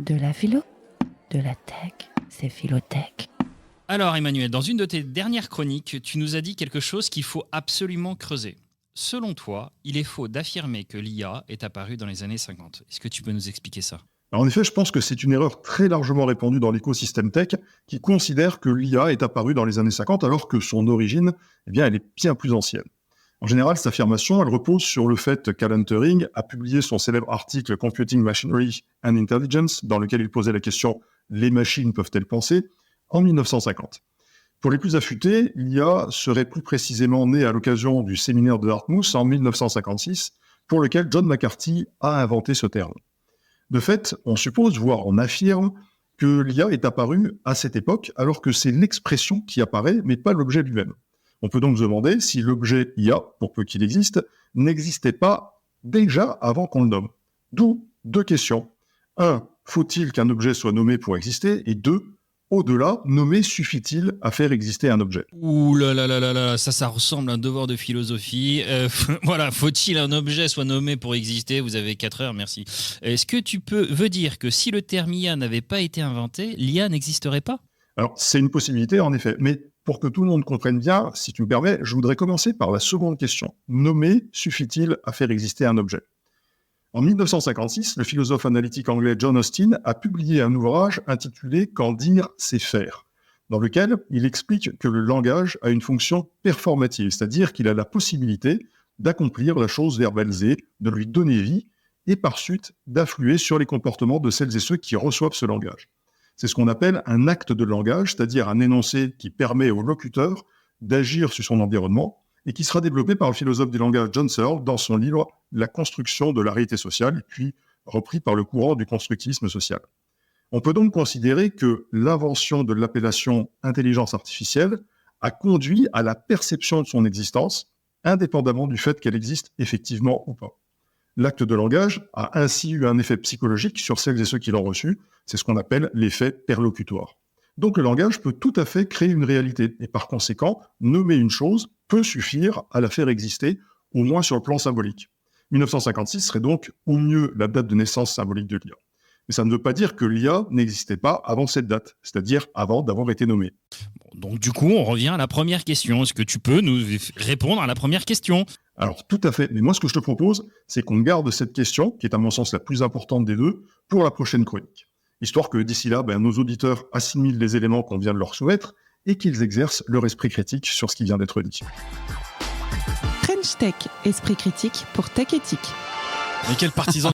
De la philo, de la tech, c'est Philotech. Alors Emmanuel, dans une de tes dernières chroniques, tu nous as dit quelque chose qu'il faut absolument creuser. Selon toi, il est faux d'affirmer que l'IA est apparue dans les années 50. Est-ce que tu peux nous expliquer ça ? Alors en effet, je pense que c'est une erreur très largement répandue dans l'écosystème tech qui considère que l'IA est apparue dans les années 50 alors que son origine, elle est bien plus ancienne. En général, cette affirmation, elle repose sur le fait qu'Alan Turing a publié son célèbre article Computing Machinery and Intelligence, dans lequel il posait la question « Les machines peuvent-elles penser ?», en 1950. Pour les plus affûtés, l'IA serait plus précisément née à l'occasion du séminaire de Dartmouth en 1956, pour lequel John McCarthy a inventé ce terme. De fait, on suppose, voire on affirme, que l'IA est apparue à cette époque, alors que c'est l'expression qui apparaît, mais pas l'objet lui-même. On peut donc se demander si l'objet IA, pour peu qu'il existe, n'existait pas déjà avant qu'on le nomme. D'où deux questions. 1. Faut-il qu'un objet soit nommé pour exister ? Et 2. Au-delà, nommer suffit-il à faire exister un objet ? Ouh là là là là là, ça ressemble à un devoir de philosophie. Voilà, faut-il un objet soit nommé pour exister ? Vous avez 4 heures, merci. Est-ce que tu veux dire que si le terme IA n'avait pas été inventé, l'IA n'existerait pas ? Alors, c'est une possibilité, en effet. Mais pour que tout le monde comprenne bien, si tu me permets, je voudrais commencer par la seconde question. Nommer suffit-il à faire exister un objet ? En 1956, le philosophe analytique anglais John Austin a publié un ouvrage intitulé « Qu'en dire, c'est faire », dans lequel il explique que le langage a une fonction performative, c'est-à-dire qu'il a la possibilité d'accomplir la chose verbalisée, de lui donner vie, et par suite d'influer sur les comportements de celles et ceux qui reçoivent ce langage. C'est ce qu'on appelle un acte de langage, c'est-à-dire un énoncé qui permet au locuteur d'agir sur son environnement, et qui sera développé par le philosophe du langage John Searle dans son livre « La construction de la réalité sociale », puis repris par le courant du constructivisme social. On peut donc considérer que l'invention de l'appellation « intelligence artificielle » a conduit à la perception de son existence, indépendamment du fait qu'elle existe effectivement ou pas. L'acte de langage a ainsi eu un effet psychologique sur celles et ceux qui l'ont reçu, c'est ce qu'on appelle l'effet perlocutoire. Donc le langage peut tout à fait créer une réalité, et par conséquent, nommer une chose peut suffire à la faire exister, au moins sur le plan symbolique. 1956 serait donc au mieux la date de naissance symbolique de l'IA. Mais ça ne veut pas dire que l'IA n'existait pas avant cette date, c'est-à-dire avant d'avoir été nommée. Donc du coup, on revient à la première question. Est-ce que tu peux nous répondre à la première question ? Alors tout à fait, mais moi ce que je te propose, c'est qu'on garde cette question, qui est à mon sens la plus importante des deux, pour la prochaine chronique. Histoire que d'ici là, nos auditeurs assimilent les éléments qu'on vient de leur soumettre et qu'ils exercent leur esprit critique sur ce qui vient d'être dit. French Tech, esprit critique pour tech éthique. Mais quel partisan